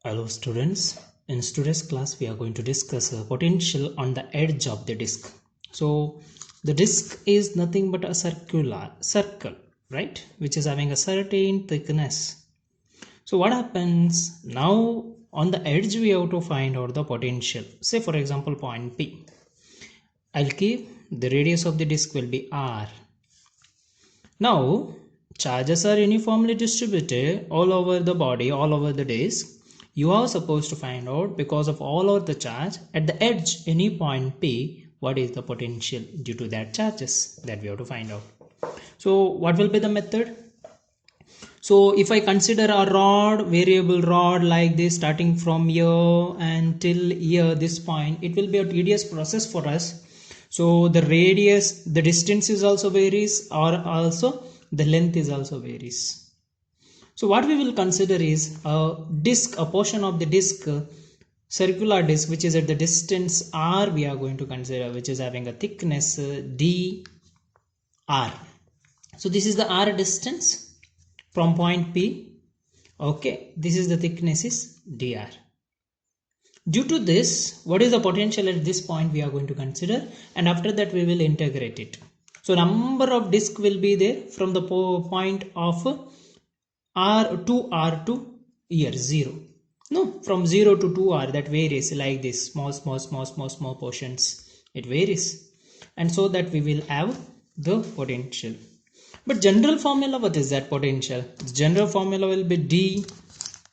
Hello students, in today's class we are going to discuss potential on the edge of the disk. So the disk is nothing but a circle, right, which is having a certain thickness. So what happens now? On the edge we have to find out the potential. Say for example point P. I'll keep the radius of the disk will be R. Now charges are uniformly distributed all over the body, all over the disk. You are supposed to find out, because of all of the charge at the edge any point P, what is the potential due to that charges, that we have to find out. So what will be the method? So if I consider a rod, variable rod like this, starting from here until here, this point, it will be a tedious process for us. So the radius, the distance is also varies, or also the length is also varies. So what we will consider is a disk, a portion of the disk, circular disk, which is at the distance r we are going to consider, which is having a thickness d r. So this is the r distance from point P. Okay, this is the thickness is dr. Due to this, what is the potential at this point we are going to consider, and after that we will integrate it. So number of disk will be there from the point of r to here 0. No, from 0 to 2r, that varies like this, small portions, it varies, and so that we will have the potential. But general formula, what is that potential? The general formula will be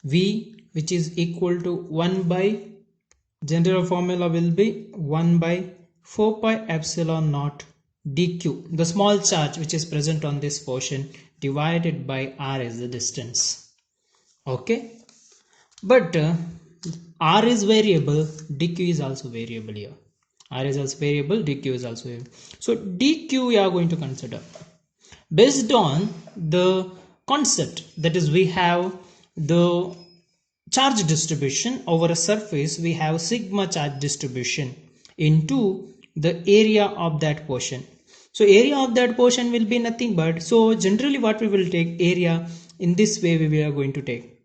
dv, which is equal to 1 by, general formula will be 1 by 4 pi epsilon naught dq, the small charge which is present on this portion, divided by r is the distance. Okay, but r is variable, dq is also variable here. R is also variable, dq is also variable. So dq we are going to consider based on the concept, that is, we have the charge distribution over a surface, we have sigma charge distribution into the area of that portion. So area of that portion will be nothing but, so generally what we will take, area in this way we are going to take.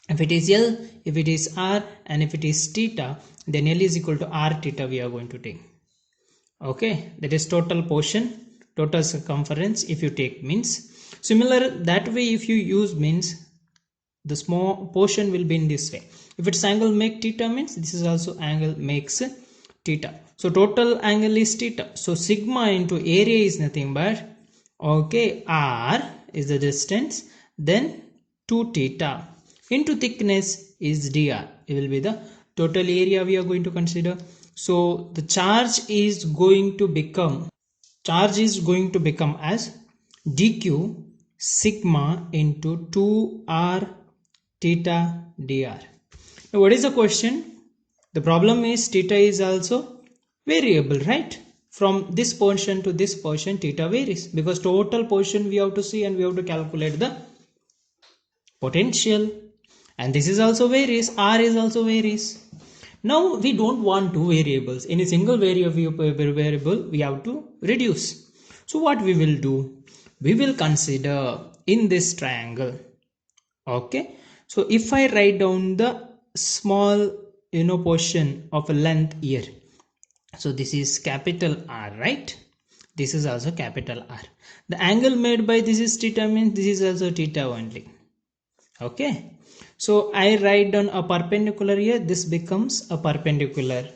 If it is L, if it is R, and if it is theta, then L is equal to R theta we are going to take. Okay, that is total portion, total circumference if you take means. Similar that way if you use means, the small portion will be in this way. If it's angle make theta means this is also angle makes theta. So total angle is theta. So sigma into area is nothing but, okay, r is the distance, then 2 theta into thickness is dr. It will be the total area we are going to consider. So the charge is going to become as dq sigma into 2r theta dr. Now what is the question? The problem is theta is also variable, right? From this portion to this portion theta varies, because total portion we have to see and we have to calculate the potential, and this is also varies, r is also varies. Now we don't want two variables, in a single variable we have to reduce. So what we will do, we will consider in this triangle. Okay, so if I write down the small portion of a length here, so this is capital R, right? This is also capital R. The angle made by this is theta means this is also theta only. Okay, so I write down a perpendicular here, this becomes a perpendicular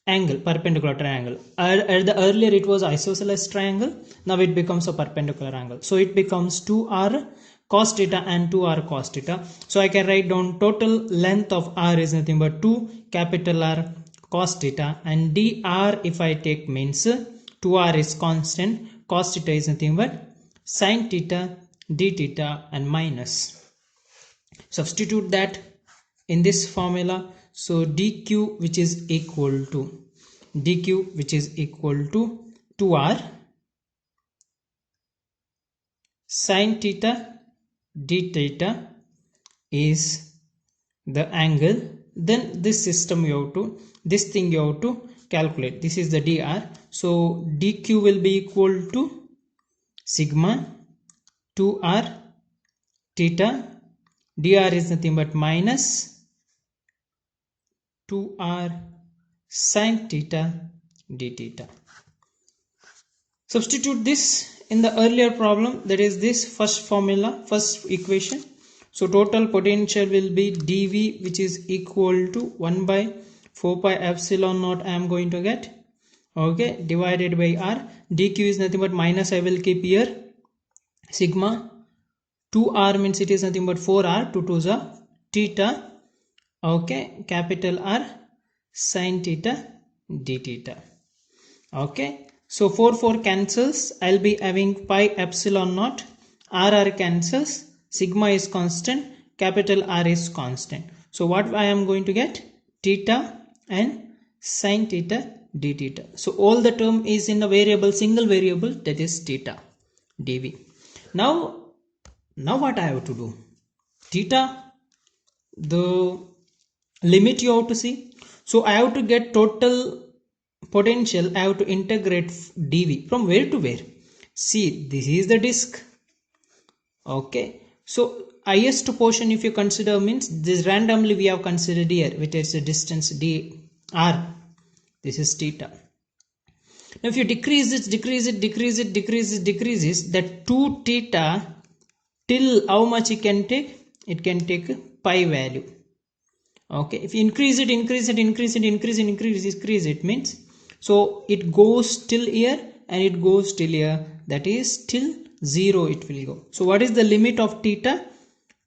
angle, perpendicular triangle. At the earlier it was isosceles triangle, now it becomes a perpendicular angle, so it becomes 2r cos theta and 2r cos theta. So I can write down total length of r is nothing but 2 capital R cos theta, and dr if I take means 2r is constant, cos theta is nothing but sin theta d theta, and minus. Substitute that in this formula. So dq which is equal to 2r sin theta d theta is the angle, then this system you have to, this thing you have to calculate, this is the dr. So dq will be equal to sigma 2r theta, dr is nothing but minus 2r sin theta d theta. Substitute this in the earlier problem, that is this first formula, first equation. So total potential will be dv, which is equal to 1 by 4 pi epsilon naught I am going to get, okay, divided by r. dq is nothing but minus, I will keep here, sigma 2r means it is nothing but 4r, 2 to the theta, okay, capital R sin theta d theta. Okay, so 4 cancels, I'll be having pi epsilon naught, r cancels, sigma is constant, capital R is constant. So what I am going to get, theta and sin theta d theta. So all the term is in a variable, single variable, that is theta dv. Now what I have to do, theta, the limit you have to see. So I have to get total potential, I have to integrate dv from where to where. See, this is the disk, okay. So highest portion if you consider means this randomly we have considered here, which is the distance dr, this is theta. Now if you decrease that 2 theta till how much it can take, it can take pi value, okay. If you increase it means, so it goes till here and it goes till here, that is till 0 it will go. So what is the limit of theta?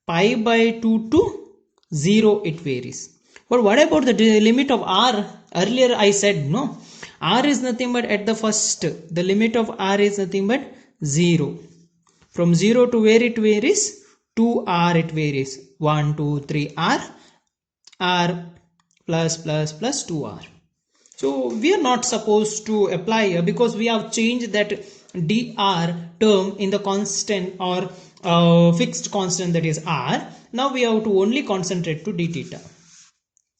Pi by 2 to 0 it varies. But what about the limit of r? Earlier I said no, r is nothing but at the first, the limit of r is nothing but 0. From 0 to where it varies? 2r it varies, 1 2 3 r plus 2r. So we are not supposed to apply here because we have changed that dr term in the constant or fixed constant, that is r. Now we have to only concentrate to d theta,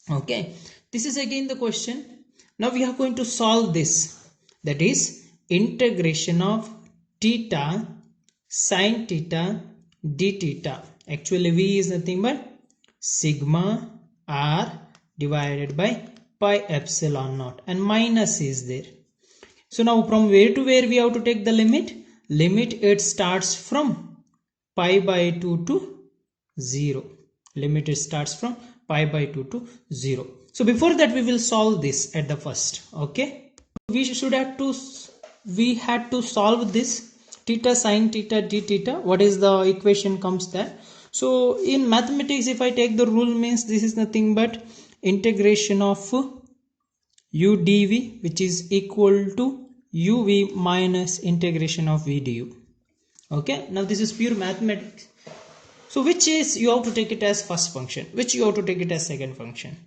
okay. This is again the question. Now we are going to solve this, that is integration of theta sin theta d theta. Actually v is nothing but sigma r divided by pi epsilon naught, and minus is there. So now from where to where we have to take the limit? Limit it starts from pi by 2 to 0. Limit it starts from pi by 2 to 0. So before that we will solve this at the first, okay. We had to solve this theta sin theta d theta. What is the equation comes there? So in mathematics if I take the rule means this is nothing but integration of u dv, which is equal to uv minus integration of v du, okay. Now this is pure mathematics. So which is you have to take it as first function, which you have to take it as second function.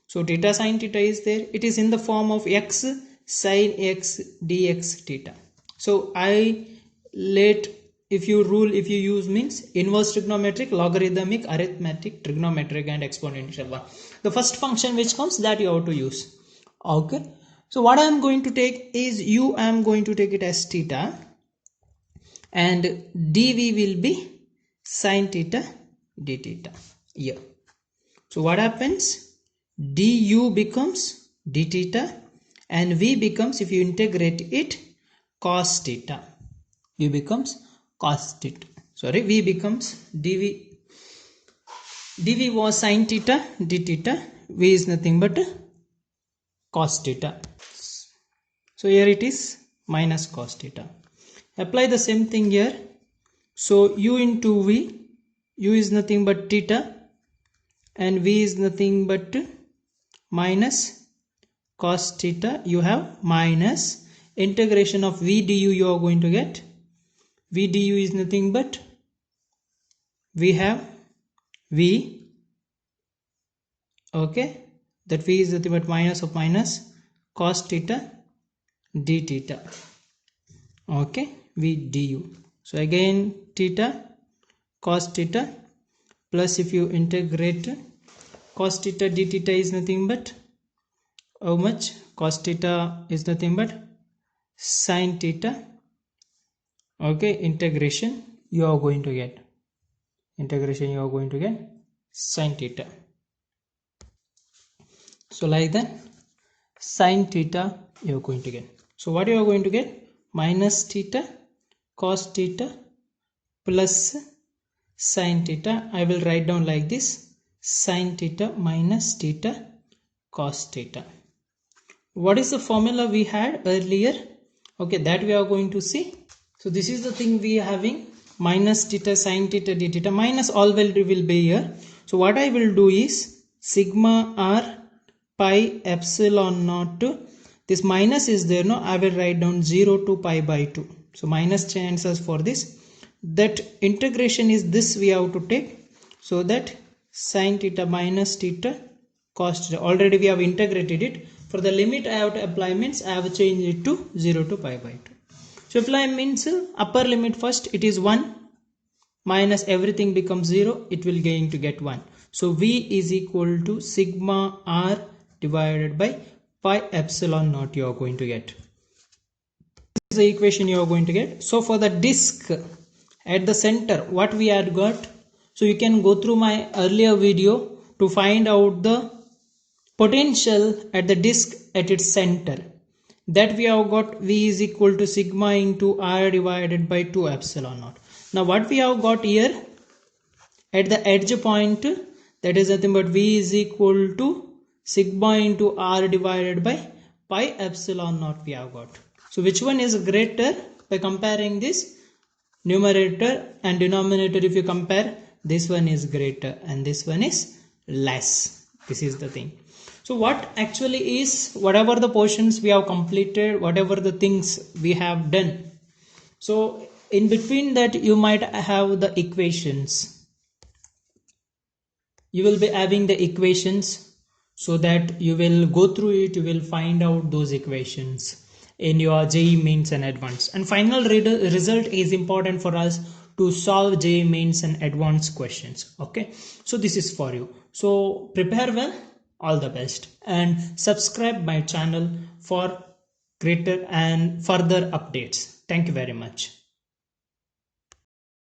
So theta sin theta is there, it is in the form of x sin x dx theta. So I let, if you use means inverse trigonometric, logarithmic, arithmetic, trigonometric and exponential one. The first function which comes, that you have to use, okay. So what I am going to take is I am going to take it as theta and dv will be sin theta d theta here. So what happens? Du becomes d theta and v becomes, if you integrate it, cos theta. V becomes cos theta, sorry, v becomes dv was sin theta d theta, v is nothing but cos theta. So here it is minus cos theta. Apply the same thing here. So u into v, u is nothing but theta and v is nothing but minus cos theta. You have minus integration of v du, you are going to get v du is nothing but, we have v, okay, that v is nothing but minus of minus cos theta d theta, okay, v du. So again theta cos theta plus, if you integrate cos theta d theta is nothing but how much? Cos theta is nothing but sin theta, okay, integration you are going to get sin theta. So like that, sine theta you're going to get. So what you are going to get? Minus theta cos theta plus sine theta. I will write down like this: sine theta minus theta cos theta. What is the formula we had earlier? Okay, that we are going to see. So this is the thing we are having: minus theta sine theta d theta, minus all will be here. So what I will do is sigma r pi epsilon naught to this minus is there, no, I will write down 0 to pi by 2. So minus chances for this, that integration is this we have to take. So that sine theta minus theta cos theta, already we have integrated it. For the limit I have to apply means I have changed it to 0 to pi by 2. So apply means upper limit first, it is 1 minus everything becomes 0, it will going to get 1. So v is equal to sigma r divided by pi epsilon naught you are going to get. This is the equation you are going to get. So for the disk at the center, what we had got, so you can go through my earlier video to find out the potential at the disk at its center. That we have got v is equal to sigma into r divided by 2 epsilon naught. Now what we have got here at the edge point, that is nothing but v is equal to sigma into r divided by pi epsilon naught we have got. So which one is greater? By comparing this numerator and denominator, if you compare, this one is greater and this one is less. This is the thing. So what actually is, whatever the portions we have completed, whatever the things we have done, so in between that you might have the equations. You will be having the equations, so that you will go through it, you will find out those equations in your JEE Mains and Advanced. And final result is important for us to solve JEE Mains and Advanced questions. Okay, so this is for you. So prepare well, all the best, and subscribe my channel for greater and further updates. Thank you very much.